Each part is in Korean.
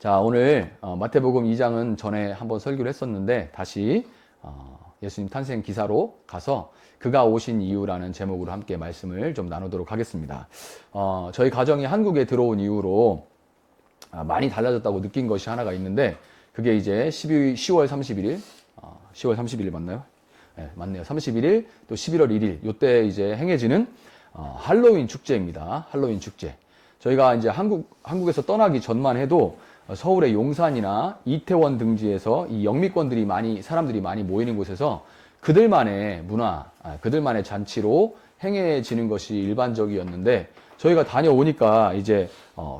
자, 오늘 마태복음 2장은 전에 한번 설교를 했었는데 다시 예수님 탄생 기사로 가서 그가 오신 이유라는 제목으로 함께 말씀을 좀 나누도록 하겠습니다. 저희 가정이 한국에 들어온 이후로 많이 달라졌다고 느낀 것이 하나가 있는데 그게 이제 10월 31일, 10월 31일 맞나요? 네, 맞네요. 31일 또 11월 1일 요때 이제 행해지는 할로윈 축제입니다. 할로윈 축제. 저희가 이제 한국에서 떠나기 전만 해도 서울의 용산이나 이태원 등지에서 이 영미권들이 사람들이 많이 모이는 곳에서 그들만의 문화, 그들만의 잔치로 행해지는 것이 일반적이었는데 저희가 다녀오니까 이제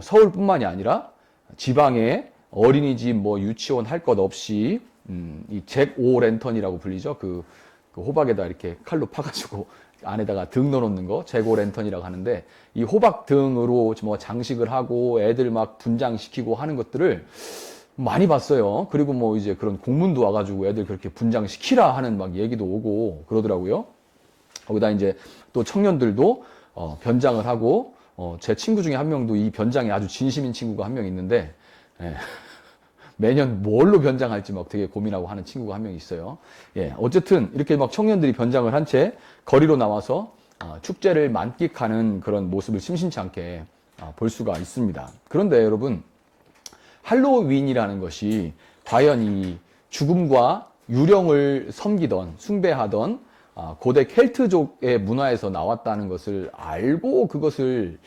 서울뿐만이 아니라 지방에 어린이집, 유치원 할 것 없이 이 잭 오 랜턴이라고 불리죠. 그 호박에다 이렇게 칼로 파가지고 안에다가 등 넣어놓는 거, 잭 오 랜턴이라고 하는데, 이 호박 등으로 장식을 하고 애들 막 분장시키고 하는 것들을 많이 봤어요. 그리고 이제 그런 공문도 와가지고 애들 그렇게 분장시키라 하는 막 얘기도 오고 그러더라고요. 거기다 이제 또 청년들도 변장을 하고, 제 친구 중에 한 명도 이 변장에 아주 진심인 친구가 한 명 있는데, 매년 뭘로 변장할지 막 되게 고민하고 하는 친구가 한 명 있어요. 어쨌든 이렇게 막 청년들이 변장을 한 채 거리로 나와서 축제를 만끽하는 그런 모습을 심심치 않게 볼 수가 있습니다. 그런데 여러분, 할로윈이라는 것이 과연 이 죽음과 유령을 섬기던, 숭배하던 고대 켈트족의 문화에서 나왔다는 것을 알고 그것을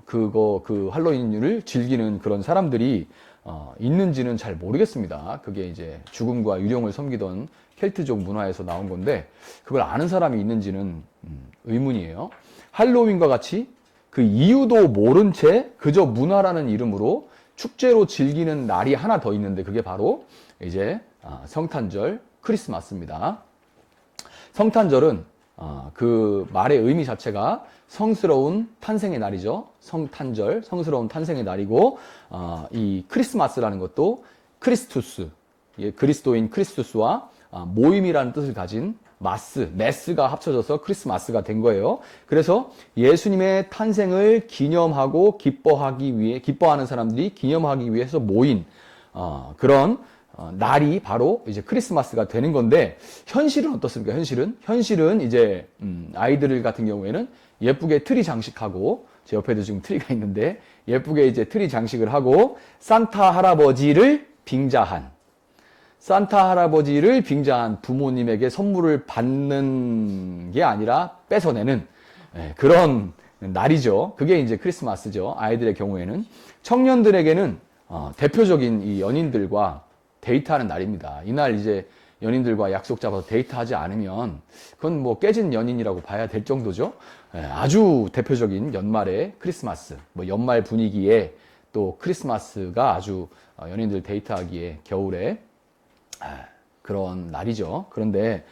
그 할로윈을 즐기는 그런 사람들이 있는지는 잘 모르겠습니다. 그게 이제 죽음과 유령을 섬기던 켈트족 문화에서 나온 건데 그걸 아는 사람이 있는지는 의문이에요. 할로윈과 같이 그 이유도 모른 채 그저 문화라는 이름으로 축제로 즐기는 날이 하나 더 있는데 그게 바로 이제 성탄절, 크리스마스입니다. 성탄절은 그 말의 의미 자체가 성스러운 탄생의 날이죠. 성탄절, 성스러운 탄생의 날이고, 이 크리스마스라는 것도 크리스투스, 그리스도인 크리스투스와 모임이라는 뜻을 가진 메스가 합쳐져서 크리스마스가 된 거예요. 그래서 예수님의 탄생을 기념하고 기뻐하는 사람들이 기념하기 위해서 모인 그런 날이 바로 이제 크리스마스가 되는 건데, 현실은 어떻습니까? 현실은 이제 아이들 같은 경우에는 예쁘게 트리 장식하고, 제 옆에도 지금 트리가 있는데 예쁘게 이제 트리 장식을 하고 산타 할아버지를 빙자한 부모님에게 선물을 받는 게 아니라 뺏어내는 그런 날이죠. 그게 이제 크리스마스죠. 아이들의 경우에는. 청년들에게는 대표적인 이 연인들과 데이트하는 날입니다. 이날 이제 연인들과 약속 잡아서 데이트하지 않으면 그건 깨진 연인이라고 봐야 될 정도죠. 아주 대표적인 연말의 크리스마스, 연말 분위기에 또 크리스마스가 아주 연인들 데이트하기에 겨울에 그런 날이죠. 그런데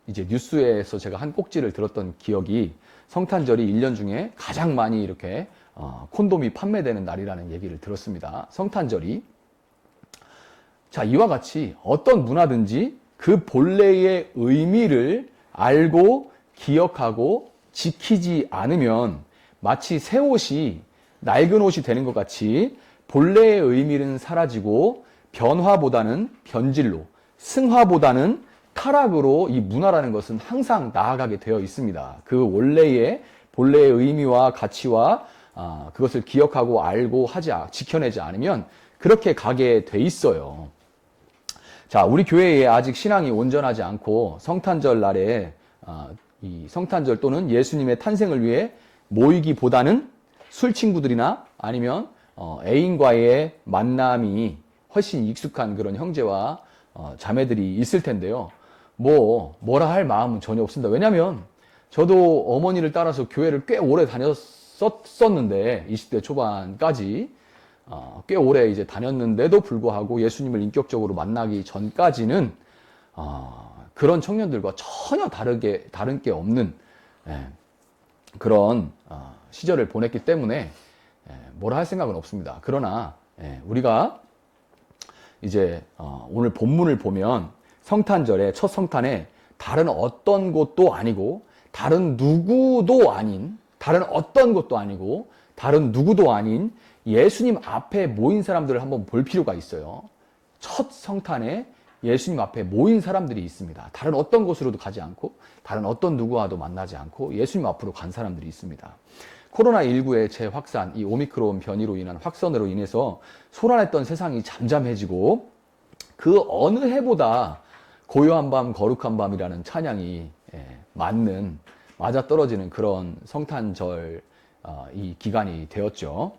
이제 뉴스에서 제가 한 꼭지를 들었던 기억이 성탄절이 1년 중에 가장 많이 이렇게 콘돔이 판매되는 날이라는 얘기를 들었습니다. 성탄절이. 자, 이와 같이 어떤 문화든지 그 본래의 의미를 알고 기억하고 지키지 않으면 마치 새 옷이 낡은 옷이 되는 것 같이 본래의 의미는 사라지고 변화보다는 변질로, 승화보다는 타락으로 이 문화라는 것은 항상 나아가게 되어 있습니다. 그 본래의 의미와 가치와 그것을 기억하고 알고 지켜내지 않으면 그렇게 가게 돼 있어요. 자, 우리 교회에 아직 신앙이 온전하지 않고 성탄절 날에 이 성탄절 또는 예수님의 탄생을 위해 모이기보다는 술 친구들이나 아니면 애인과의 만남이 훨씬 익숙한 그런 형제와 자매들이 있을 텐데요. 뭐라 할 마음은 전혀 없습니다. 왜냐하면 저도 어머니를 따라서 교회를 꽤 오래 다녔었는데 20대 초반까지 꽤 오래 이제 다녔는데도 불구하고 예수님을 인격적으로 만나기 전까지는 그런 청년들과 전혀 다른 게 없는 그런 시절을 보냈기 때문에 뭐라 할 생각은 없습니다. 그러나 우리가 이제 오늘 본문을 보면 성탄절에 첫 성탄에 다른 어떤 것도 아니고 다른 누구도 아닌 다른 누구도 아닌 예수님 앞에 모인 사람들을 한번 볼 필요가 있어요. 첫 성탄에 예수님 앞에 모인 사람들이 있습니다. 다른 어떤 곳으로도 가지 않고 다른 어떤 누구와도 만나지 않고 예수님 앞으로 간 사람들이 있습니다. 코로나19의 재확산, 이 오미크론 변이로 인한 확산으로 인해서 소란했던 세상이 잠잠해지고 그 어느 해보다 고요한 밤 거룩한 밤이라는 찬양이 맞아떨어지는 그런 성탄절 이 기간이 되었죠.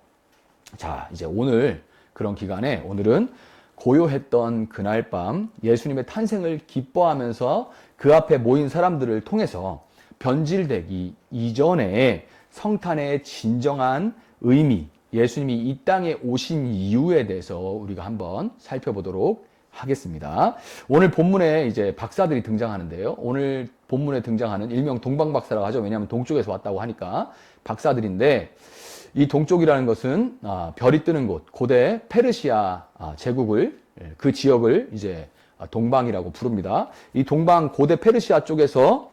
자, 이제 오늘 그런 기간에 오늘은 고요했던 그날 밤 예수님의 탄생을 기뻐하면서 그 앞에 모인 사람들을 통해서 변질되기 이전에 성탄의 진정한 의미, 예수님이 이 땅에 오신 이유에 대해서 우리가 한번 살펴보도록 하겠습니다. 오늘 본문에 이제 박사들이 등장하는데요. 오늘 본문에 등장하는 일명 동방박사라고 하죠. 왜냐하면 동쪽에서 왔다고 하니까 박사들인데 이 동쪽이라는 것은 별이 뜨는 곳, 고대 페르시아 제국을 그 지역을 이제 동방이라고 부릅니다. 이 동방 고대 페르시아 쪽에서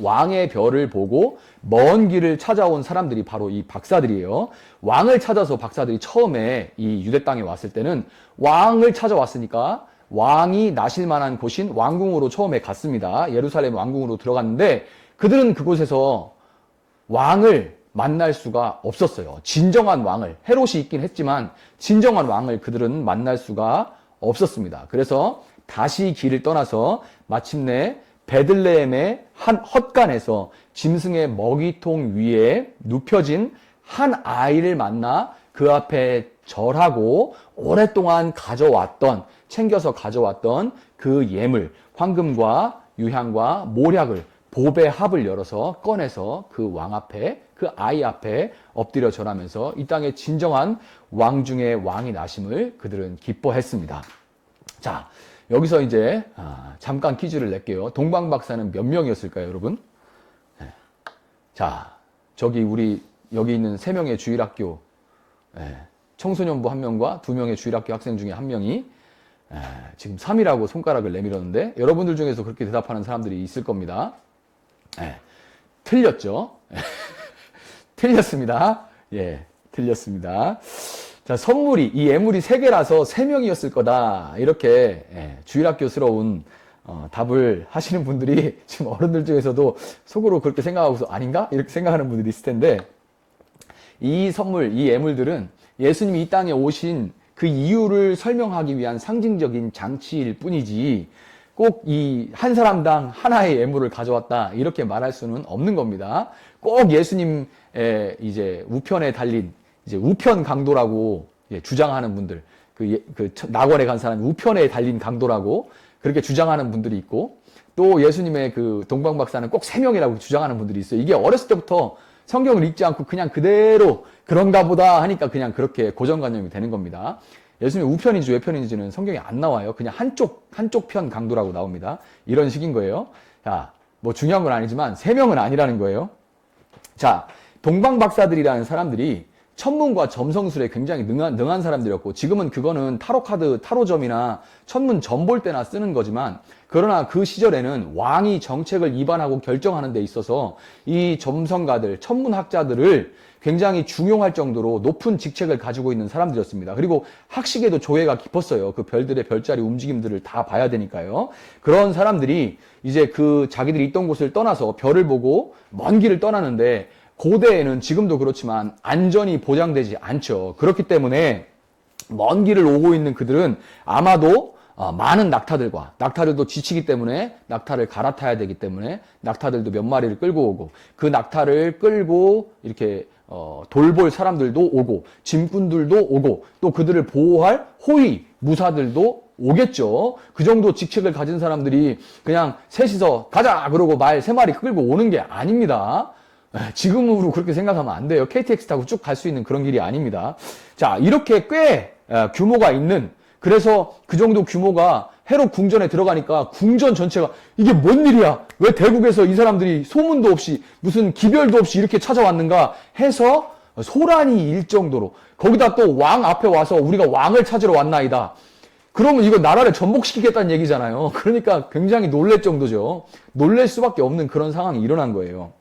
왕의 별을 보고 먼 길을 찾아온 사람들이 바로 이 박사들이에요. 왕을 찾아서 박사들이 처음에 이 유대 땅에 왔을 때는 왕을 찾아왔으니까 왕이 나실 만한 곳인 왕궁으로 처음에 갔습니다. 예루살렘 왕궁으로 들어갔는데 그들은 그곳에서 왕을 만날 수가 없었어요. 진정한 왕을, 헤롯이 있긴 했지만 진정한 왕을 그들은 만날 수가 없었습니다. 그래서 다시 길을 떠나서 마침내 베들레헴의 한 헛간에서 짐승의 먹이통 위에 눕혀진 한 아이를 만나 그 앞에 절하고 오랫동안 챙겨서 가져왔던 그 예물, 황금과 유향과 모략을 보배 합을 열어서 꺼내서 그 왕 앞에, 그 아이 앞에 엎드려 절하면서 이 땅의 진정한 왕 중의 왕이 나심을 그들은 기뻐했습니다. 자, 여기서 이제 잠깐 퀴즈를 낼게요. 동방박사는 몇 명이었을까요, 여러분? 네. 자, 여기 있는 3명의 주일학교 청소년부 1명과 2명의 주일학교 학생 중에 1명이 지금 3이라고 손가락을 내밀었는데 여러분들 중에서 그렇게 대답하는 사람들이 있을 겁니다. 틀렸죠? 틀렸습니다. 예, 틀렸습니다. 자, 이 예물이 3개라서 3명이었을 거다. 이렇게 주일학교스러운 답을 하시는 분들이 지금 어른들 중에서도 속으로 그렇게 생각하고서 아닌가? 이렇게 생각하는 분들이 있을 텐데 이 예물들은 예수님이 이 땅에 오신 그 이유를 설명하기 위한 상징적인 장치일 뿐이지 꼭 이 한 사람당 하나의 예물을 가져왔다 이렇게 말할 수는 없는 겁니다. 꼭 예수님의 이제 우편에 달린 이제 우편 강도라고 주장하는 분들, 낙원에 간 사람이 우편에 달린 강도라고 그렇게 주장하는 분들이 있고 또 예수님의 그 동방박사는 꼭 3명이라고 주장하는 분들이 있어요. 이게 어렸을 때부터 성경을 읽지 않고 그냥 그대로 그런가 보다 하니까 그냥 그렇게 고정관념이 되는 겁니다. 예수님이 우편인지 외편인지는 성경에 안 나와요. 그냥 한쪽 편 강도라고 나옵니다. 이런 식인 거예요. 자, 뭐 중요한 건 아니지만 3명은 아니라는 거예요. 자, 동방박사들이라는 사람들이 천문과 점성술에 굉장히 능한 사람들이었고 지금은 그거는 타로카드, 타로점이나 천문 점 볼 때나 쓰는 거지만 그러나 그 시절에는 왕이 정책을 입안하고 결정하는 데 있어서 이 점성가들, 천문학자들을 굉장히 중용할 정도로 높은 직책을 가지고 있는 사람들이었습니다. 그리고 학식에도 조예가 깊었어요. 그 별들의 별자리 움직임들을 다 봐야 되니까요. 그런 사람들이 이제 그 자기들이 있던 곳을 떠나서 별을 보고 먼 길을 떠나는데 고대에는 지금도 그렇지만 안전이 보장되지 않죠. 그렇기 때문에 먼 길을 오고 있는 그들은 아마도 많은 낙타들도 지치기 때문에 낙타를 갈아타야 되기 때문에 낙타들도 몇 마리를 끌고 오고 그 낙타를 끌고 이렇게 돌볼 사람들도 오고 짐꾼들도 오고 또 그들을 보호할 호위 무사들도 오겠죠. 그 정도 직책을 가진 사람들이 그냥 셋이서 가자 그러고 말 3마리 끌고 오는 게 아닙니다. 지금으로 그렇게 생각하면 안 돼요. KTX 타고 쭉 갈 수 있는 그런 길이 아닙니다. 자, 이렇게 꽤 규모가 있는, 그래서 그 정도 규모가 헤롯 궁전에 들어가니까 궁전 전체가 이게 뭔 일이야? 왜 대국에서 이 사람들이 소문도 없이 무슨 기별도 없이 이렇게 찾아왔는가 해서 소란이 일 정도로, 거기다 또 왕 앞에 와서 우리가 왕을 찾으러 왔나이다. 그러면 이거 나라를 전복시키겠다는 얘기잖아요. 그러니까 굉장히 놀랄 정도죠. 놀랄 수밖에 없는 그런 상황이 일어난 거예요.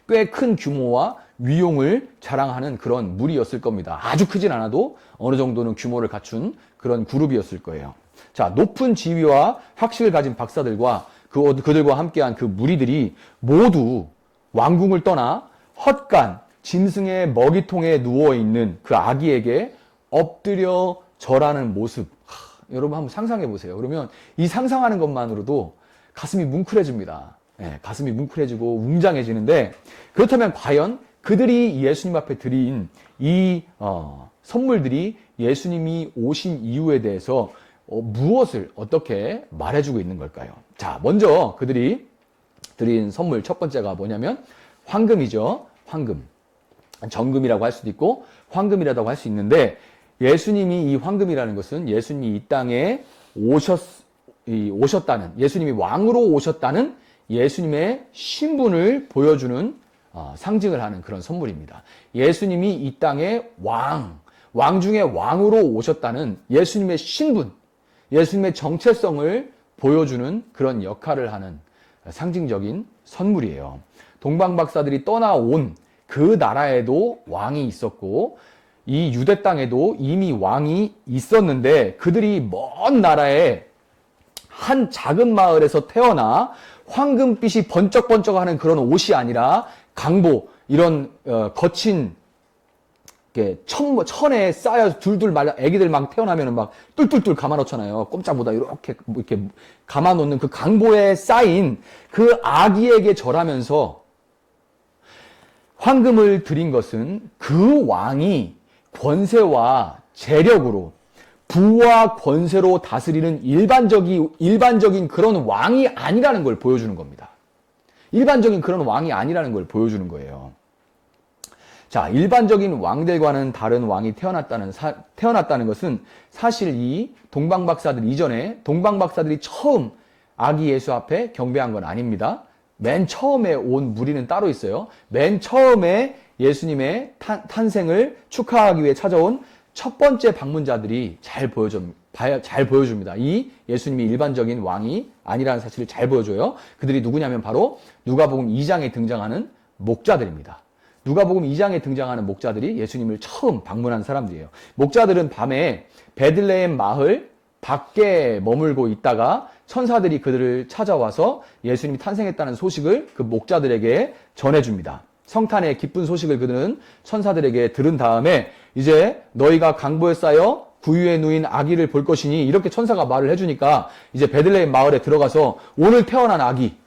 꽤 큰 규모와 위용을 자랑하는 그런 무리였을 겁니다. 아주 크진 않아도 어느 정도는 규모를 갖춘 그런 그룹이었을 거예요. 자, 높은 지위와 학식을 가진 박사들과 그들과 함께한 그 무리들이 모두 왕궁을 떠나 헛간 짐승의 먹이통에 누워있는 그 아기에게 엎드려 절하는 모습. 여러분 한번 상상해 보세요. 그러면 이 상상하는 것만으로도 가슴이 뭉클해집니다. 가슴이 뭉클해지고 웅장해지는데, 그렇다면 과연 그들이 예수님 앞에 드린 이 선물들이 예수님이 오신 이유에 대해서 무엇을 어떻게 말해주고 있는 걸까요? 자, 먼저 그들이 드린 선물 첫 번째가 뭐냐면 황금이죠. 황금. 정금이라고 할 수도 있고 황금이라고 할 수 있는데, 예수님이 이 황금이라는 것은 예수님이 이 땅에 오셨다는, 예수님이 왕으로 오셨다는 예수님의 신분을 보여주는 상징을 하는 그런 선물입니다. 예수님이 이 땅에 왕 중에 왕으로 오셨다는 예수님의 신분, 예수님의 정체성을 보여주는 그런 역할을 하는 상징적인 선물이에요. 동방박사들이 떠나온 그 나라에도 왕이 있었고, 이 유대 땅에도 이미 왕이 있었는데, 그들이 먼 나라에 한 작은 마을에서 태어나 황금빛이 번쩍번쩍하는 그런 옷이 아니라 강보, 이런 거친 천에 쌓여서 둘둘 말라, 애기들 막 태어나면 막 뚫뚫뚫 감아놓잖아요. 꼼짝보다 이렇게 감아놓는 그 강보에 쌓인 그 아기에게 절하면서 황금을 드린 것은 그 왕이 권세와 재력으로, 부와 권세로 다스리는 일반적인 그런 왕이 아니라는 걸 보여주는 겁니다. 일반적인 그런 왕이 아니라는 걸 보여주는 거예요. 자, 일반적인 왕들과는 다른 왕이 태어났다는 것은 사실 이 동방박사들 이전에 동방박사들이 처음 아기 예수 앞에 경배한 건 아닙니다. 맨 처음에 온 무리는 따로 있어요. 맨 처음에 예수님의 탄생을 축하하기 위해 찾아온 첫 번째 방문자들이 잘 보여줍니다. 이 예수님이 일반적인 왕이 아니라는 사실을 잘 보여줘요. 그들이 누구냐면 바로 누가복음 2장에 등장하는 목자들입니다. 누가복음 2장에 등장하는 목자들이 예수님을 처음 방문한 사람들이에요. 목자들은 밤에 베들레헴 마을 밖에 머물고 있다가 천사들이 그들을 찾아와서 예수님이 탄생했다는 소식을 그 목자들에게 전해줍니다. 성탄의 기쁜 소식을 그들은 천사들에게 들은 다음에 이제 너희가 강보에 쌓여 구유에 누인 아기를 볼 것이니, 이렇게 천사가 말을 해주니까 이제 베들레헴 마을에 들어가서 오늘 태어난 아기,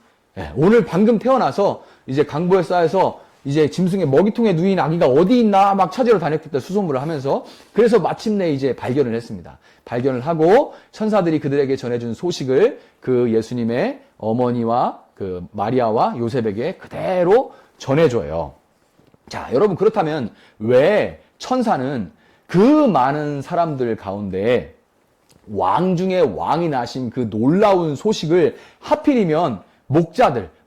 오늘 방금 태어나서 이제 강보에 쌓여서 이제 짐승의 먹이통에 누인 아기가 어디 있나 막 찾으러 다녔겠다, 수소문을 하면서. 그래서 마침내 이제 발견을 했습니다. 발견을 하고 천사들이 그들에게 전해준 소식을 그 예수님의 어머니와 그 마리아와 요셉에게 그대로 전해줘요. 자, 여러분, 그렇다면 왜 천사는 그 많은 사람들 가운데 왕 중에 왕이 나신 그 놀라운 소식을 하필이면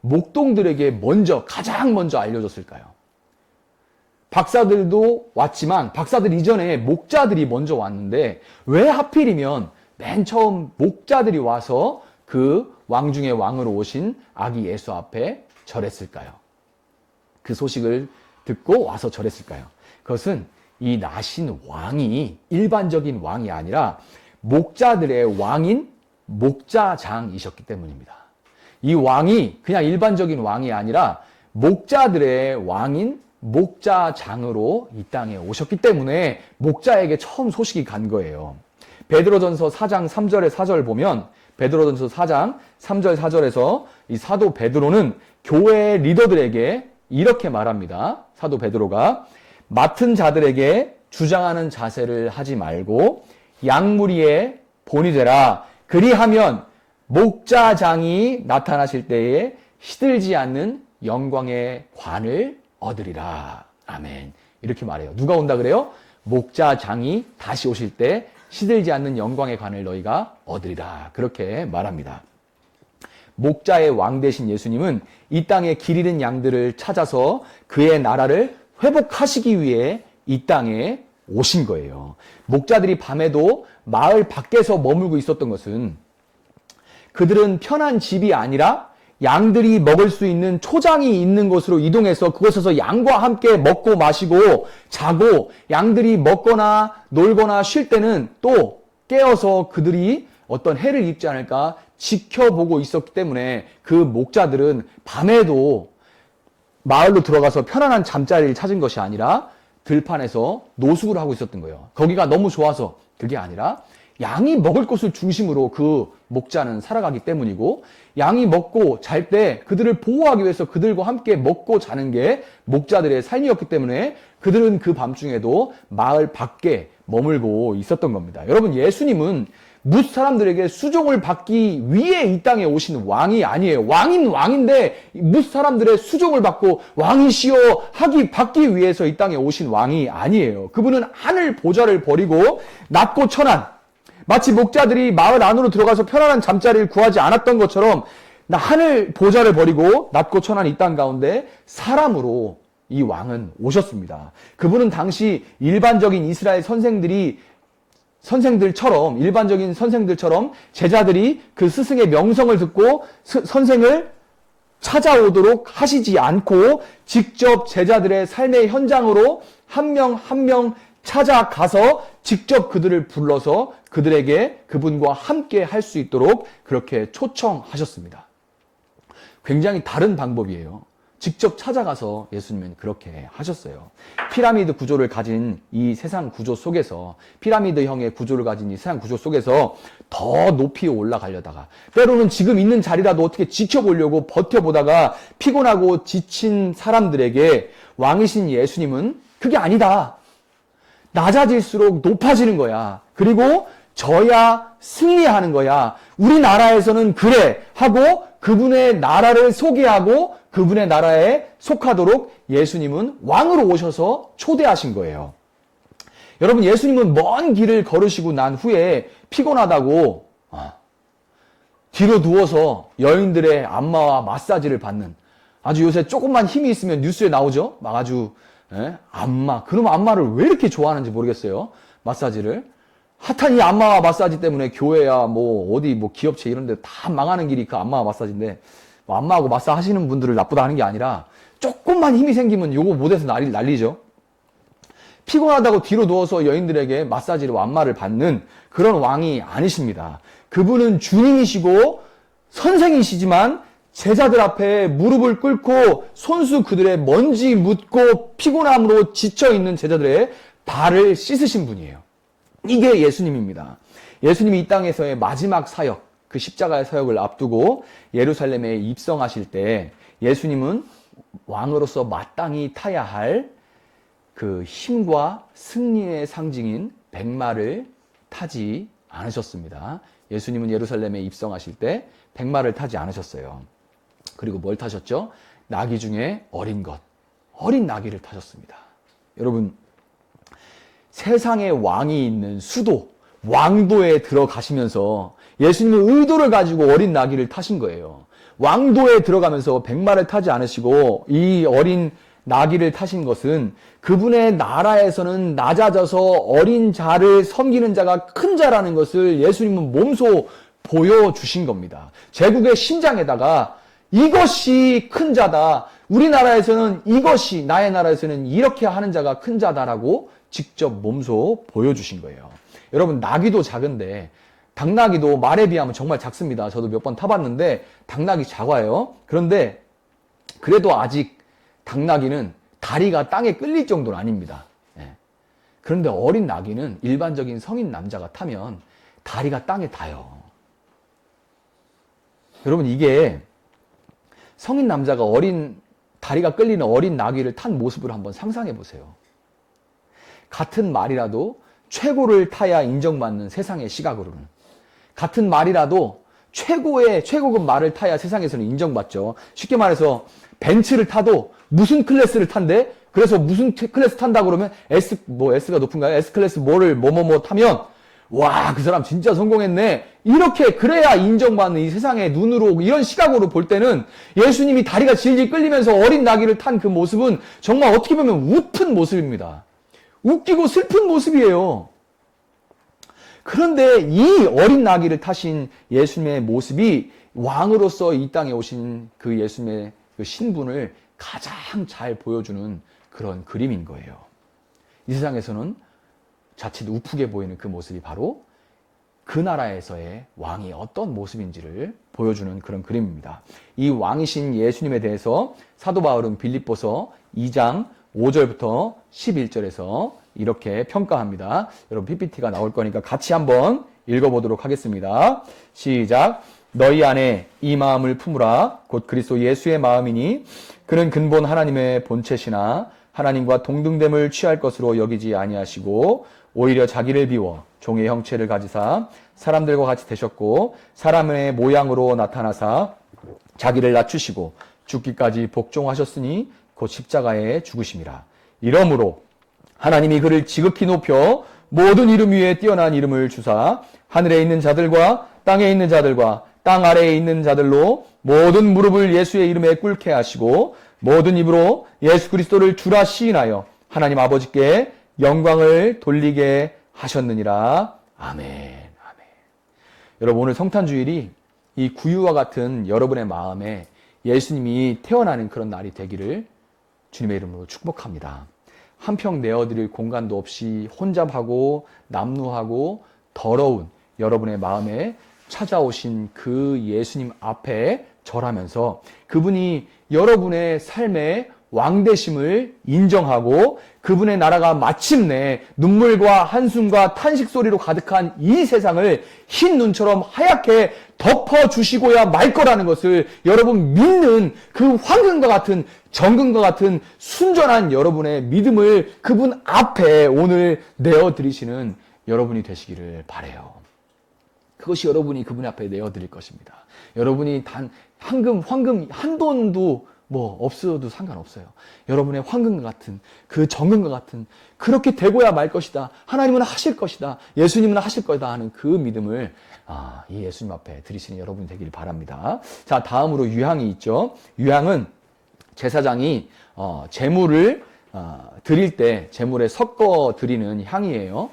목동들에게 가장 먼저 알려줬을까요? 박사들도 왔지만 박사들 이전에 목자들이 먼저 왔는데 왜 하필이면 맨 처음 목자들이 와서 그 왕 중에 왕으로 오신 아기 예수 앞에 절했을까요? 그 소식을 듣고 와서 절했을까요? 그것은 이 나신 왕이 일반적인 왕이 아니라 목자들의 왕인 목자장이셨기 때문입니다. 이 왕이 그냥 일반적인 왕이 아니라 목자들의 왕인 목자장으로 이 땅에 오셨기 때문에 목자에게 처음 소식이 간 거예요. 베드로전서 4장 3절에 4절 보면, 베드로전서 4장 3절 4절에서 이 사도 베드로는 교회 리더들에게 이렇게 말합니다. 사도 베드로가 맡은 자들에게 주장하는 자세를 하지 말고 양무리의 본이 되라. 그리하면 목자장이 나타나실 때에 시들지 않는 영광의 관을 얻으리라. 아멘. 이렇게 말해요. 누가 온다 그래요? 목자장이 다시 오실 때 시들지 않는 영광의 관을 너희가 얻으리라. 그렇게 말합니다. 목자의 왕 되신 예수님은 이 땅에 길 잃은 양들을 찾아서 그의 나라를 회복하시기 위해 이 땅에 오신 거예요. 목자들이 밤에도 마을 밖에서 머물고 있었던 것은 그들은 편한 집이 아니라 양들이 먹을 수 있는 초장이 있는 곳으로 이동해서 그곳에서 양과 함께 먹고 마시고 자고, 양들이 먹거나 놀거나 쉴 때는 또 깨어서 그들이 어떤 해를 입지 않을까 지켜보고 있었기 때문에 그 목자들은 밤에도 마을로 들어가서 편안한 잠자리를 찾은 것이 아니라 들판에서 노숙을 하고 있었던 거예요. 거기가 너무 좋아서 그게 아니라 양이 먹을 것을 중심으로 그 목자는 살아가기 때문이고, 양이 먹고 잘 때 그들을 보호하기 위해서 그들과 함께 먹고 자는 게 목자들의 삶이었기 때문에 그들은 그 밤중에도 마을 밖에 머물고 있었던 겁니다. 여러분, 예수님은 뭇 사람들에게 수종을 받기 위해 이 땅에 오신 왕이 아니에요. 왕인 왕인데 뭇 사람들의 수종을 받고 왕이시여 받기 위해서 이 땅에 오신 왕이 아니에요. 그분은 하늘 보좌를 버리고 낮고 천한, 마치 목자들이 마을 안으로 들어가서 편안한 잠자리를 구하지 않았던 것처럼 하늘 보좌를 버리고 낮고 천한 이 땅 가운데 사람으로 이 왕은 오셨습니다. 그분은 당시 일반적인 이스라엘 일반적인 선생들처럼 제자들이 그 스승의 명성을 듣고 선생을 찾아오도록 하시지 않고 직접 제자들의 삶의 현장으로 한 명 한 명 찾아가서 직접 그들을 불러서 그들에게 그분과 함께 할 수 있도록 그렇게 초청하셨습니다. 굉장히 다른 방법이에요. 직접 찾아가서 예수님은 그렇게 하셨어요. 피라미드 구조를 가진 이 세상 구조 속에서, 피라미드형의 구조를 가진 이 세상 구조 속에서 더 높이 올라가려다가, 때로는 지금 있는 자리라도 어떻게 지켜보려고 버텨보다가 피곤하고 지친 사람들에게 왕이신 예수님은 그게 아니다. 낮아질수록 높아지는 거야. 그리고 져야 승리하는 거야. 우리나라에서는 그래 하고 그분의 나라를 소개하고 그분의 나라에 속하도록 예수님은 왕으로 오셔서 초대하신 거예요. 여러분, 예수님은 먼 길을 걸으시고 난 후에 피곤하다고 뒤로 누워서 여인들의 안마와 마사지를 받는, 아주 요새 조금만 힘이 있으면 뉴스에 나오죠? 막 아주 안마. 그럼 안마를 왜 이렇게 좋아하는지 모르겠어요. 마사지를. 핫한 이 안마와 마사지 때문에 교회야 어디 기업체 이런 데 다 망하는 길이 그 안마와 마사지인데, 안마하고 마사 하시는 분들을 나쁘다 하는 게 아니라 조금만 힘이 생기면 요거 못해서 난리죠. 피곤하다고 뒤로 누워서 여인들에게 마사지를 안마를 받는 그런 왕이 아니십니다. 그분은 주님이시고 선생이시지만 제자들 앞에 무릎을 꿇고 손수 그들의 먼지 묻고 피곤함으로 지쳐있는 제자들의 발을 씻으신 분이에요. 이게 예수님입니다. 예수님이 이 땅에서의 마지막 사역, 그 십자가의 사역을 앞두고 예루살렘에 입성하실 때 예수님은 왕으로서 마땅히 타야 할 그 힘과 승리의 상징인 백마를 타지 않으셨습니다. 예수님은 예루살렘에 입성하실 때 백마를 타지 않으셨어요. 그리고 뭘 타셨죠? 나귀 중에 어린 어린 나귀를 타셨습니다. 여러분, 세상에 왕이 있는 수도, 왕도에 들어가시면서 예수님은 의도를 가지고 어린 나귀를 타신 거예요. 왕도에 들어가면서 백마를 타지 않으시고 이 어린 나귀를 타신 것은 그분의 나라에서는 낮아져서 어린 자를 섬기는 자가 큰 자라는 것을 예수님은 몸소 보여주신 겁니다. 제국의 심장에다가 이것이 큰 자다. 우리나라에서는 이것이, 나의 나라에서는 이렇게 하는 자가 큰 자다라고 직접 몸소 보여주신 거예요. 여러분, 나귀도 작은데 당나귀도 말에 비하면 정말 작습니다. 저도 몇 번 타봤는데 당나귀 작아요. 그런데 그래도 아직 당나귀는 다리가 땅에 끌릴 정도는 아닙니다. 그런데 어린 나귀는 일반적인 성인 남자가 타면 다리가 땅에 닿아요. 여러분, 이게 성인 남자가 다리가 끌리는 어린 나귀를 탄 모습을 한번 상상해 보세요. 같은 말이라도 최고를 타야 인정받는 세상의 시각으로는, 같은 말이라도 최고급 말을 타야 세상에서는 인정받죠. 쉽게 말해서 벤츠를 타도 무슨 클래스를 탄대? 그래서 무슨 클래스 탄다 그러면 S가 높은가요? S클래스 뭐뭐 타면 와, 그 사람 진짜 성공했네. 이렇게 그래야 인정받는 이 세상의 눈으로, 이런 시각으로 볼 때는 예수님이 다리가 질질 끌리면서 어린 나귀를 탄 그 모습은 정말 어떻게 보면 웃픈 모습입니다. 웃기고 슬픈 모습이에요. 그런데 이 어린 나귀를 타신 예수님의 모습이 왕으로서 이 땅에 오신 그 예수님의 그 신분을 가장 잘 보여주는 그런 그림인 거예요. 이 세상에서는 자칫 우프게 보이는 그 모습이 바로 그 나라에서의 왕이 어떤 모습인지를 보여주는 그런 그림입니다. 이 왕이신 예수님에 대해서 사도 바울은 빌립보서 2장 5절부터 11절에서 이렇게 평가합니다. 여러분 PPT가 나올 거니까 같이 한번 읽어보도록 하겠습니다. 시작. 너희 안에 이 마음을 품으라. 곧 그리스도 예수의 마음이니 그는 근본 하나님의 본체시나 하나님과 동등됨을 취할 것으로 여기지 아니하시고 오히려 자기를 비워 종의 형체를 가지사 사람들과 같이 되셨고 사람의 모양으로 나타나사 자기를 낮추시고 죽기까지 복종하셨으니 곧 십자가에 죽으심이라. 이러므로 하나님이 그를 지극히 높여 모든 이름 위에 뛰어난 이름을 주사 하늘에 있는 자들과 땅에 있는 자들과 땅 아래에 있는 자들로 모든 무릎을 예수의 이름에 꿇게 하시고 모든 입으로 예수 그리스도를 주라 시인하여 하나님 아버지께 영광을 돌리게 하셨느니라. 아멘. 아멘. 여러분 오늘 성탄주일이 이 구유와 같은 여러분의 마음에 예수님이 태어나는 그런 날이 되기를 주님의 이름으로 축복합니다. 한 평 내어드릴 공간도 없이 혼잡하고 남루하고 더러운 여러분의 마음에 찾아오신 그 예수님 앞에 절하면서 그분이 여러분의 삶의 왕되심을 인정하고 그분의 나라가 마침내 눈물과 한숨과 탄식 소리로 가득한 이 세상을 흰 눈처럼 하얗게 덮어주시고야 말 거라는 것을 여러분 믿는 그 황금과 같은 정금과 같은 순전한 여러분의 믿음을 그분 앞에 오늘 내어드리시는 여러분이 되시기를 바라요. 그것이 여러분이 그분 앞에 내어드릴 것입니다. 여러분이 단 황금 한 돈도 뭐 없어도 상관없어요. 여러분의 황금과 같은 그 정금과 같은 그렇게 되고야 말 것이다. 하나님은 하실 것이다. 예수님은 하실 거다 하는 그 믿음을 이 예수님 앞에 드리시는 여러분이 되길 바랍니다. 자, 다음으로 유향이 있죠. 유향은 제사장이 제물을 드릴 때 제물에 섞어 드리는 향이에요.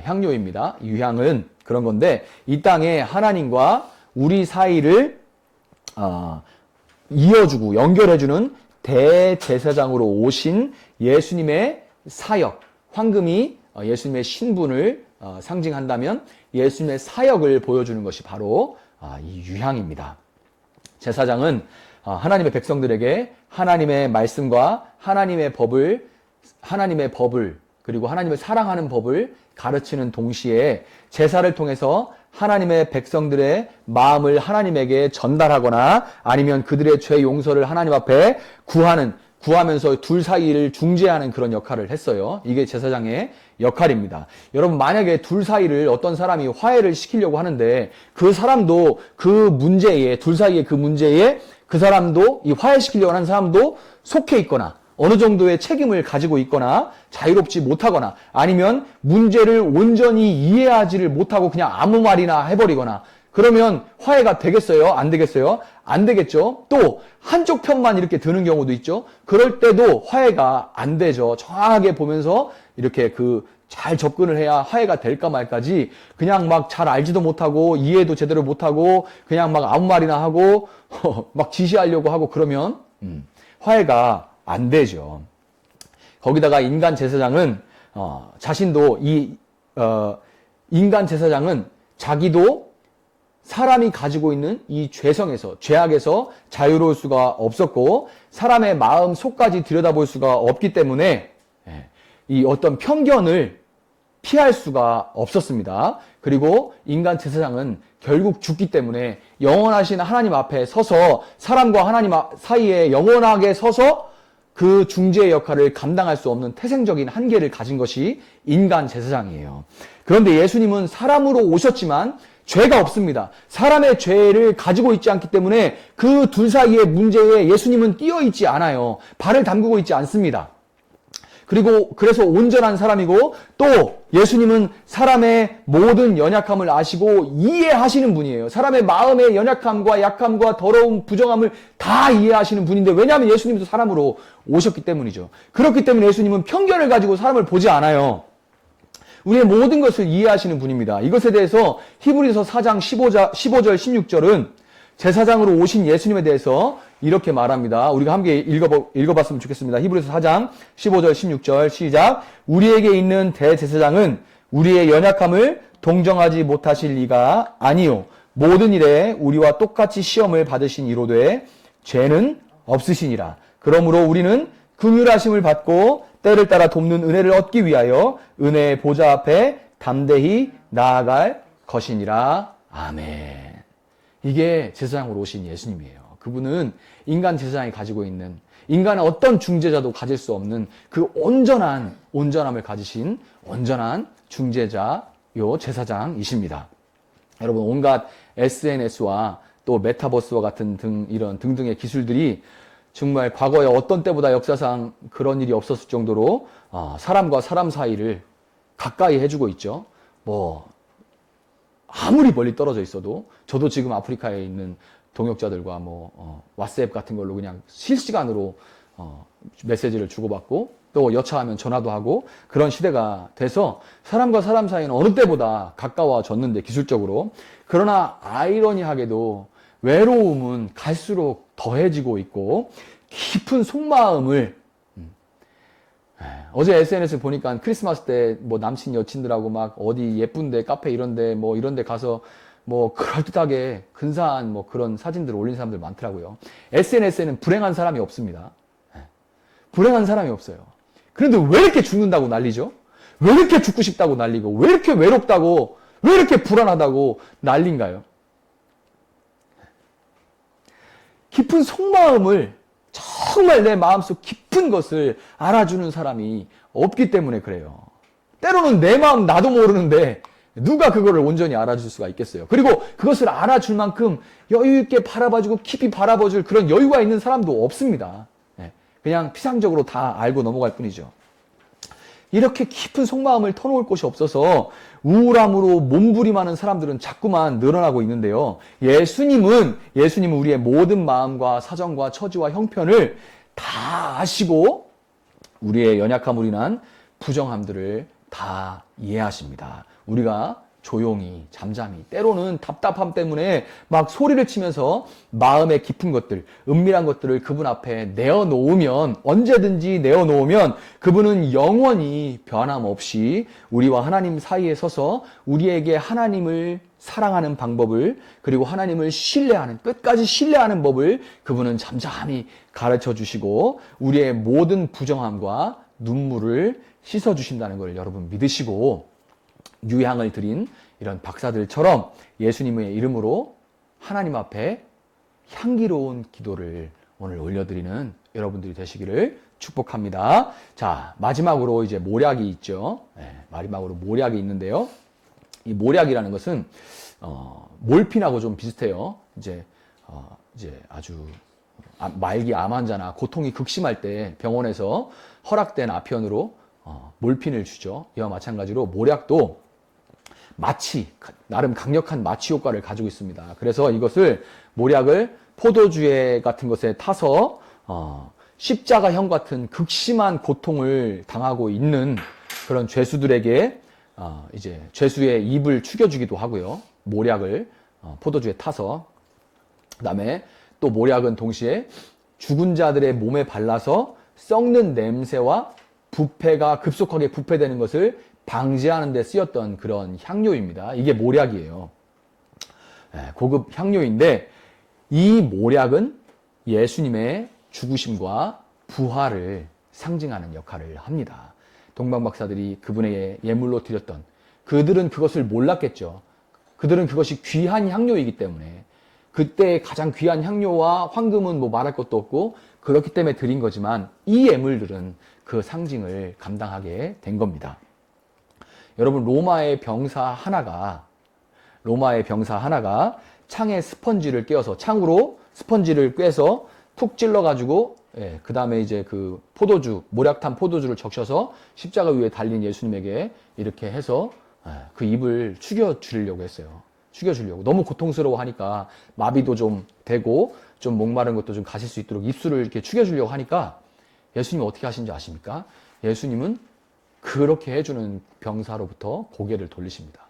향료입니다. 유향은 그런 건데 이 땅에 하나님과 우리 사이를 이어주고 연결해주는 대제사장으로 오신 예수님의 사역, 황금이 예수님의 신분을 상징한다면 예수님의 사역을 보여주는 것이 바로 이 유향입니다. 제사장은 하나님의 백성들에게 하나님의 말씀과 하나님의 법을 그리고 하나님을 사랑하는 법을 가르치는 동시에 제사를 통해서 하나님의 백성들의 마음을 하나님에게 전달하거나 아니면 그들의 죄 용서를 하나님 앞에 구하면서 둘 사이를 중재하는 그런 역할을 했어요. 이게 제사장의 역할입니다. 여러분 만약에 둘 사이를 어떤 사람이 화해를 시키려고 하는데 그 사람도 그 문제에 둘 사이의 그 문제에 그 사람도 이 화해시키려고 하는 사람도 속해 있거나 어느 정도의 책임을 가지고 있거나 자유롭지 못하거나 아니면 문제를 온전히 이해하지를 못하고 그냥 아무 말이나 해버리거나 그러면 화해가 되겠어요? 안 되겠어요? 안 되겠죠? 또 한쪽 편만 이렇게 드는 경우도 있죠? 그럴 때도 화해가 안 되죠. 정확하게 보면서 이렇게 잘 접근을 해야 화해가 될까 말까지 그냥 막 잘 알지도 못하고 이해도 제대로 못하고 그냥 막 아무 말이나 하고 막 지시하려고 하고 그러면 화해가 안 되죠. 거기다가 인간 제사장은 인간 제사장은 자기도 사람이 가지고 있는 이 죄악에서 자유로울 수가 없었고 사람의 마음 속까지 들여다볼 수가 없기 때문에 이 어떤 편견을 피할 수가 없었습니다. 그리고 인간 제사장은 결국 죽기 때문에 영원하신 하나님 앞에 서서 사람과 하나님 사이에 영원하게 서서 그 중재의 역할을 감당할 수 없는 태생적인 한계를 가진 것이 인간 제사장이에요. 그런데 예수님은 사람으로 오셨지만 죄가 없습니다. 사람의 죄를 가지고 있지 않기 때문에 그 둘 사이의 문제에 예수님은 끼어 있지 않아요. 발을 담그고 있지 않습니다. 그래서 온전한 사람이고 또 예수님은 사람의 모든 연약함을 아시고 이해하시는 분이에요. 사람의 마음의 연약함과 약함과 더러움, 부정함을 다 이해하시는 분인데 왜냐하면 예수님도 사람으로 오셨기 때문이죠. 그렇기 때문에 예수님은 편견을 가지고 사람을 보지 않아요. 우리의 모든 것을 이해하시는 분입니다. 이것에 대해서 히브리서 4장 15절, 16절은 제사장으로 오신 예수님에 대해서 이렇게 말합니다. 우리가 함께 읽어봤으면 좋겠습니다. 히브리서 4장 15절 16절 시작. 우리에게 있는 대제사장은 우리의 연약함을 동정하지 못하실 리가 아니요 모든 일에 우리와 똑같이 시험을 받으신 이로되 죄는 없으시니라. 그러므로 우리는 긍휼하심을 받고 때를 따라 돕는 은혜를 얻기 위하여 은혜의 보좌 앞에 담대히 나아갈 것이니라. 아멘. 이게 제사장으로 오신 예수님이에요. 그분은 인간 제사장이 가지고 있는 인간의 어떤 중재자도 가질 수 없는 그 온전함을 가지신 온전한 중재자요 제사장이십니다. 여러분 온갖 SNS와 또 메타버스와 같은 이런 등등의 기술들이 정말 과거에 어떤 때보다 역사상 그런 일이 없었을 정도로 사람과 사람 사이를 가까이 해주고 있죠. 아무리 멀리 떨어져 있어도 저도 지금 아프리카에 있는 동역자들과 왓츠앱 같은 걸로 그냥 실시간으로 메시지를 주고받고 또 여차하면 전화도 하고 그런 시대가 돼서 사람과 사람 사이는 어느 때보다 가까워졌는데 기술적으로 그러나 아이러니하게도 외로움은 갈수록 더해지고 있고 깊은 속마음을 어제 SNS 보니까 크리스마스 때 남친 여친들하고 막 어디 예쁜데 카페 이런데 이런데 가서 그럴듯하게 근사한 그런 사진들을 올린 사람들 많더라고요. SNS에는 불행한 사람이 없습니다. 불행한 사람이 없어요. 그런데 왜 이렇게 죽는다고 난리죠? 왜 이렇게 죽고 싶다고 난리고 왜 이렇게 외롭다고 왜 이렇게 불안하다고 난린가요? 깊은 속마음을 정말 내 마음속 깊은 것을 알아주는 사람이 없기 때문에 그래요. 때로는 내 마음 나도 모르는데 누가 그거를 온전히 알아줄 수가 있겠어요. 그리고 그것을 알아줄 만큼 여유 있게 바라봐주고 깊이 바라봐줄 그런 여유가 있는 사람도 없습니다. 그냥 피상적으로 다 알고 넘어갈 뿐이죠. 이렇게 깊은 속마음을 터놓을 곳이 없어서 우울함으로 몸부림하는 사람들은 자꾸만 늘어나고 있는데요. 예수님은 우리의 모든 마음과 사정과 처지와 형편을 다 아시고 우리의 연약함으로 인한 부정함들을 다 이해하십니다. 우리가 조용히 잠잠히 때로는 답답함 때문에 막 소리를 치면서 마음의 깊은 것들 은밀한 것들을 그분 앞에 내어놓으면 언제든지 내어놓으면 그분은 영원히 변함없이 우리와 하나님 사이에 서서 우리에게 하나님을 사랑하는 방법을 그리고 하나님을 신뢰하는 끝까지 신뢰하는 법을 그분은 잠잠히 가르쳐 주시고 우리의 모든 부정함과 눈물을 씻어 주신다는 걸 여러분 믿으시고 유향을 드린 이런 박사들처럼 예수님의 이름으로 하나님 앞에 향기로운 기도를 오늘 올려드리는 여러분들이 되시기를 축복합니다. 자, 마지막으로 이제 모략이 있죠. 마지막으로 모략이 있는데요. 이 모략이라는 것은 몰핀하고 좀 비슷해요. 이제 아주 말기 암 환자나 고통이 극심할 때 병원에서 허락된 아편으로 몰핀을 주죠. 이와 마찬가지로 모략도 마취, 나름 강력한 마취 효과를 가지고 있습니다. 그래서 이것을 모략을 포도주에 같은 것에 타서 십자가형 같은 극심한 고통을 당하고 있는 그런 죄수들에게 이제 죄수의 입을 축여주기도 하고요. 모략을 포도주에 타서 그다음에 또 모략은 동시에 죽은 자들의 몸에 발라서 썩는 냄새와 부패가 급속하게 부패되는 것을 방지하는 데 쓰였던 그런 향료입니다. 이게 모략이에요. 고급 향료인데 이 모략은 예수님의 죽으심과 부활을 상징하는 역할을 합니다. 동방박사들이 그분의 예물로 드렸던 그들은 그것을 몰랐겠죠. 그들은 그것이 귀한 향료이기 때문에 그때 가장 귀한 향료와 황금은 말할 것도 없고 그렇기 때문에 드린 거지만 이 예물들은 그 상징을 감당하게 된 겁니다. 여러분 로마의 병사 하나가 창에 스펀지를 꿰어서 창으로 스펀지를 꿰서 툭 찔러가지고 그 다음에 이제 그 포도주 모략탄 포도주를 적셔서 십자가 위에 달린 예수님에게 이렇게 해서 그 입을 죽여주려고 했어요. 죽여주려고 너무 고통스러워하니까 마비도 좀 되고 좀 목마른 것도 좀 가실 수 있도록 입술을 이렇게 죽여주려고 하니까 예수님이 어떻게 하신지 아십니까? 예수님은 그 그렇게 해주는 병사로부터 고개를 돌리십니다.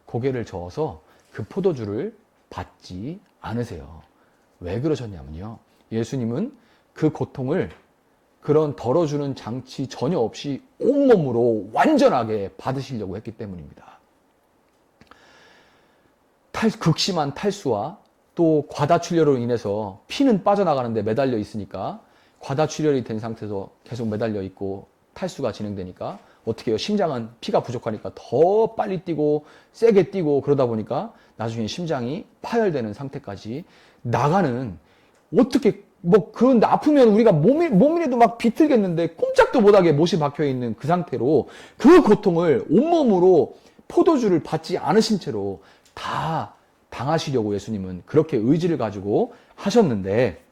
고개를 저어서 그 포도주를 받지 않으세요. 왜 그러셨냐면요. 예수님은 그 고통을 그런 덜어주는 장치 전혀 없이 온몸으로 완전하게 받으시려고 했기 때문입니다. 극심한 탈수와 또 과다출혈로 인해서 피는 빠져나가는데 매달려 있으니까 과다출혈이 된 상태에서 계속 매달려 있고 탈수가 진행되니까 어떻게 해요? 심장은 피가 부족하니까 더 빨리 뛰고 세게 뛰고 그러다 보니까 나중에 심장이 파열되는 상태까지 나가는, 어떻게 그런데 아프면 우리가 몸이라도 막 비틀겠는데 꼼짝도 못하게 못이 박혀 있는 그 상태로 그 고통을 온몸으로 포도주를 받지 않으신 채로 다 당하시려고 예수님은 그렇게 의지를 가지고 하셨는데,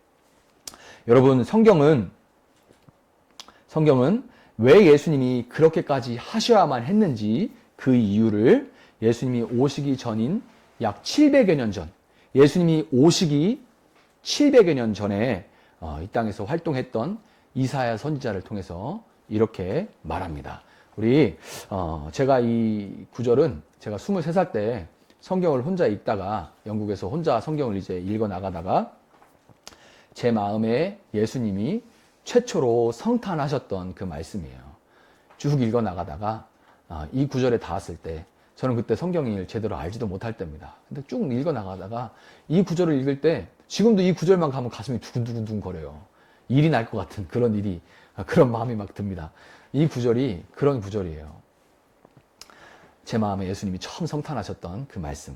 여러분 성경은 왜 예수님이 그렇게까지 하셔야만 했는지 그 이유를 예수님이 오시기 전인 약 700여 년 전, 예수님이 오시기 700여 년 전에 이 땅에서 활동했던 이사야 선지자를 통해서 이렇게 말합니다. 제가 이 구절은 제가 23살 때 성경을 혼자 읽다가 영국에서 혼자 성경을 이제 읽어 나가다가 제 마음에 예수님이 최초로 성탄하셨던 그 말씀이에요. 쭉 읽어 나가다가 이 구절에 닿았을 때, 저는 그때 성경을 제대로 알지도 못할 때입니다. 근데 쭉 읽어 나가다가 이 구절을 읽을 때 지금도 이 구절만 가면 가슴이 두근두근 거려요. 일이 날 것 같은 그런 마음이 막 듭니다. 이 구절이 그런 구절이에요. 제 마음에 예수님이 처음 성탄하셨던 그 말씀.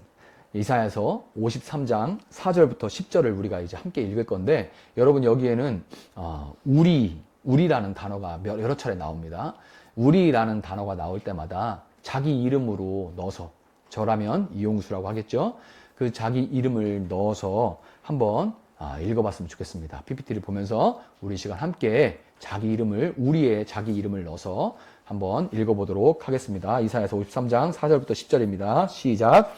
이사야서 53장 4절부터 10절을 우리가 이제 함께 읽을 건데, 여러분 여기에는 우리라는 단어가 여러 차례 나옵니다. 우리라는 단어가 나올 때마다 자기 이름으로 넣어서, 저라면 이용수라고 하겠죠. 그 자기 이름을 넣어서 한번 읽어봤으면 좋겠습니다. PPT를 보면서 우리 시간 함께 우리의 자기 이름을 넣어서 한번 읽어보도록 하겠습니다. 이사야서 53장 4절부터 10절입니다. 시작.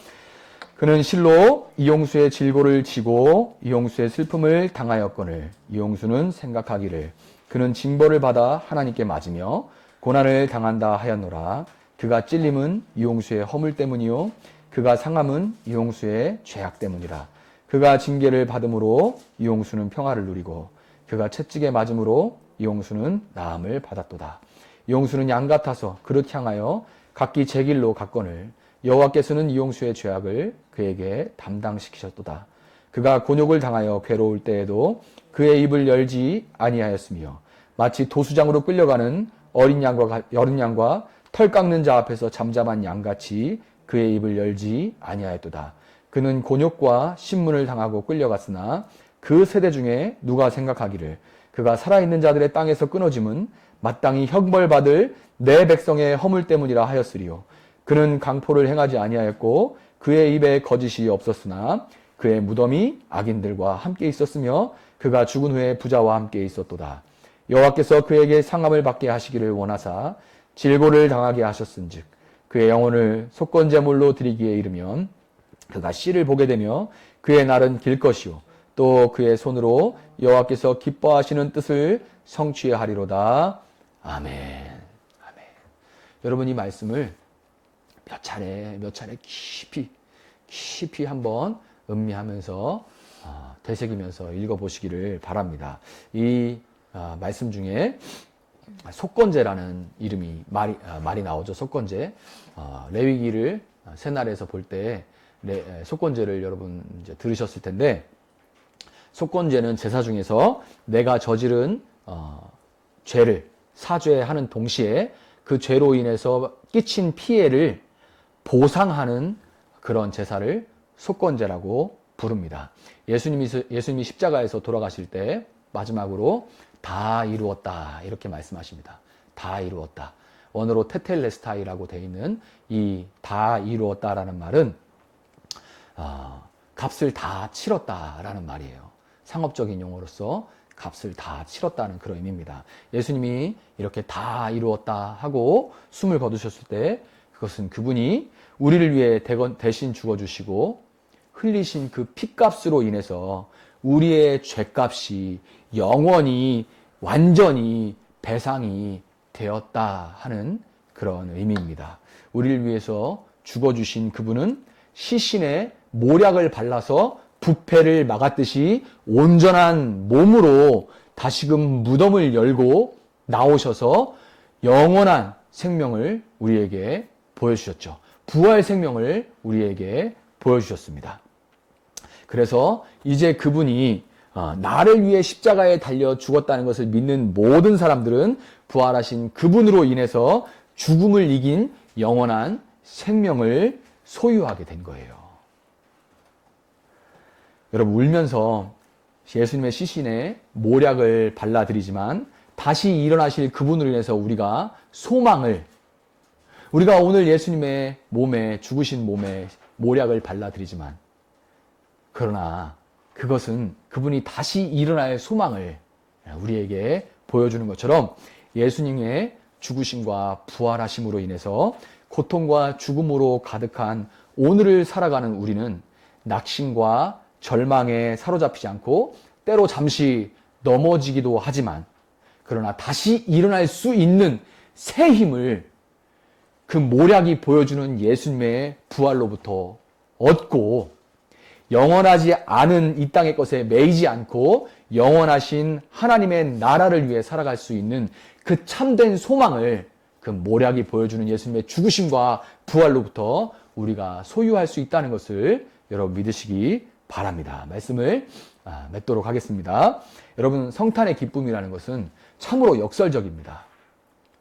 그는 실로 이용수의 질고를 지고 이용수의 슬픔을 당하였거늘 이용수는 생각하기를 그는 징벌을 받아 하나님께 맞으며 고난을 당한다 하였노라. 그가 찔림은 이용수의 허물 때문이요 그가 상함은 이용수의 죄악 때문이라. 그가 징계를 받음으로 이용수는 평화를 누리고 그가 채찍에 맞음으로 이용수는 나음을 받았도다. 이용수는 양 같아서 그릇 향하여 각기 제 길로 갔거늘 여호와께서는 이용수의 죄악을 그에게 담당시키셨도다. 그가 곤욕을 당하여 괴로울 때에도 그의 입을 열지 아니하였으며 마치 도수장으로 끌려가는 어린 양과 털 깎는 자 앞에서 잠잠한 양같이 그의 입을 열지 아니하였도다. 그는 곤욕과 신문을 당하고 끌려갔으나 그 세대 중에 누가 생각하기를 그가 살아있는 자들의 땅에서 끊어짐은 마땅히 형벌받을 내 백성의 허물 때문이라 하였으리요. 그는 강포를 행하지 아니하였고 그의 입에 거짓이 없었으나 그의 무덤이 악인들과 함께 있었으며 그가 죽은 후에 부자와 함께 있었도다. 여호와께서 그에게 상함을 받게 하시기를 원하사 질고를 당하게 하셨은즉 그의 영혼을 속건제물로 드리기에 이르면 그가 씨를 보게 되며 그의 날은 길 것이요 또 그의 손으로 여호와께서 기뻐하시는 뜻을 성취하리로다. 아멘. 아멘. 여러분 이 말씀을 몇 차례 깊이 한번 음미하면서 되새기면서 읽어보시기를 바랍니다. 이 말씀 중에 속건제라는 말이 나오죠. 속건제. 레위기를 새날에서 볼 때 속건제를 여러분 이제 들으셨을 텐데, 속건제는 제사 중에서 내가 저지른 죄를 사죄하는 동시에 그 죄로 인해서 끼친 피해를 보상하는 그런 제사를 속건제라고 부릅니다. 예수님이 십자가에서 돌아가실 때 마지막으로 다 이루었다 이렇게 말씀하십니다. 다 이루었다. 원어로 테텔레스타이라고 되어 있는 이 다 이루었다라는 말은 값을 다 치렀다라는 말이에요. 상업적인 용어로서 값을 다 치렀다는 그런 의미입니다. 예수님이 이렇게 다 이루었다 하고 숨을 거두셨을 때 그것은 그분이 우리를 위해 대신 죽어주시고 흘리신 그 피값으로 인해서 우리의 죄값이 영원히 완전히 배상이 되었다 하는 그런 의미입니다. 우리를 위해서 죽어주신 그분은 시신에 모략을 발라서 부패를 막았듯이 온전한 몸으로 다시금 무덤을 열고 나오셔서 영원한 생명을 우리에게 보여주셨죠. 부활 생명을 우리에게 보여주셨습니다. 그래서 이제 그분이 나를 위해 십자가에 달려 죽었다는 것을 믿는 모든 사람들은 부활하신 그분으로 인해서 죽음을 이긴 영원한 생명을 소유하게 된 거예요. 여러분, 울면서 예수님의 시신에 모략을 발라드리지만 다시 일어나실 그분으로 인해서 우리가 소망을, 우리가 오늘 예수님의 몸에, 죽으신 몸에 모략을 발라드리지만, 그러나 그것은 그분이 다시 일어날 소망을 우리에게 보여주는 것처럼 예수님의 죽으심과 부활하심으로 인해서 고통과 죽음으로 가득한 오늘을 살아가는 우리는 낙심과 절망에 사로잡히지 않고 때로 잠시 넘어지기도 하지만, 그러나 다시 일어날 수 있는 새 힘을 그 모략이 보여주는 예수님의 부활로부터 얻고, 영원하지 않은 이 땅의 것에 매이지 않고 영원하신 하나님의 나라를 위해 살아갈 수 있는 그 참된 소망을 그 모략이 보여주는 예수님의 죽으심과 부활로부터 우리가 소유할 수 있다는 것을 여러분 믿으시기 바랍니다. 말씀을 맺도록 하겠습니다. 여러분, 성탄의 기쁨이라는 것은 참으로 역설적입니다.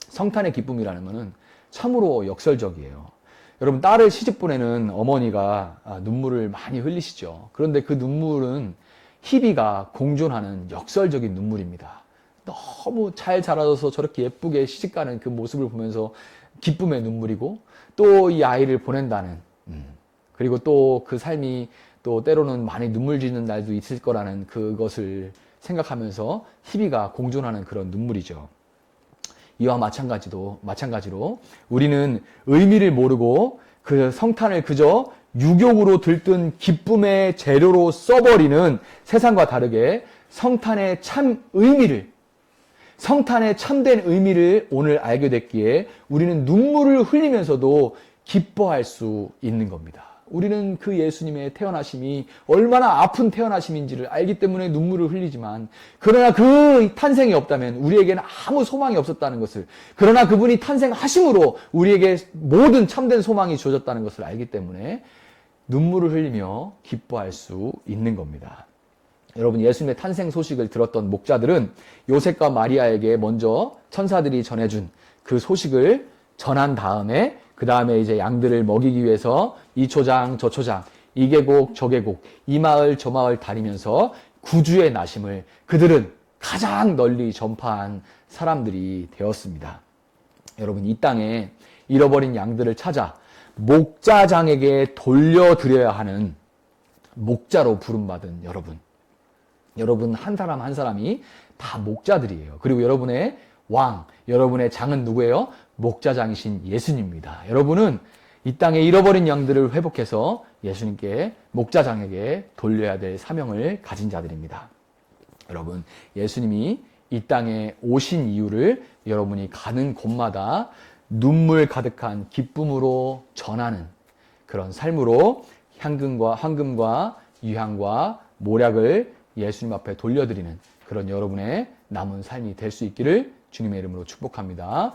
성탄의 기쁨이라는 것은 참으로 역설적이에요. 여러분, 딸을 시집 보내는 어머니가 눈물을 많이 흘리시죠. 그런데 그 눈물은 희비가 공존하는 역설적인 눈물입니다. 너무 잘 자라서 저렇게 예쁘게 시집가는 그 모습을 보면서 기쁨의 눈물이고, 또 이 아이를 보낸다는, 그리고 또 그 삶이 또 때로는 많이 눈물 짓는 날도 있을 거라는 그것을 생각하면서 희비가 공존하는 그런 눈물이죠. 이와 마찬가지로 우리는 의미를 모르고 그 성탄을 그저 유격으로 들뜬 기쁨의 재료로 써버리는 세상과 다르게 성탄의 참 의미를, 성탄의 참된 의미를 오늘 알게 됐기에 우리는 눈물을 흘리면서도 기뻐할 수 있는 겁니다. 우리는 그 예수님의 태어나심이 얼마나 아픈 태어나심인지를 알기 때문에 눈물을 흘리지만, 그러나 그 탄생이 없다면 우리에게는 아무 소망이 없었다는 것을, 그러나 그분이 탄생하심으로 우리에게 모든 참된 소망이 주어졌다는 것을 알기 때문에 눈물을 흘리며 기뻐할 수 있는 겁니다. 여러분, 예수님의 탄생 소식을 들었던 목자들은 요셉과 마리아에게 먼저 천사들이 전해준 그 소식을 전한 다음에, 그 다음에 이제 양들을 먹이기 위해서 이 초장 저 초장, 이 계곡 저 계곡, 이 마을 저 마을 다니면서 구주의 나심을 그들은 가장 널리 전파한 사람들이 되었습니다. 여러분, 이 땅에 잃어버린 양들을 찾아 목자장에게 돌려드려야 하는 목자로 부름받은 여러분 한 사람 한 사람이 다 목자들이에요. 그리고 여러분의 왕, 여러분의 장은 누구예요? 목자장이신 예수님입니다. 여러분은 이 땅에 잃어버린 양들을 회복해서 예수님께, 목자장에게 돌려야 될 사명을 가진 자들입니다. 여러분, 예수님이 이 땅에 오신 이유를 여러분이 가는 곳마다 눈물 가득한 기쁨으로 전하는 그런 삶으로 황금과 유향과 모략을 예수님 앞에 돌려드리는 그런 여러분의 남은 삶이 될 수 있기를 주님의 이름으로 축복합니다.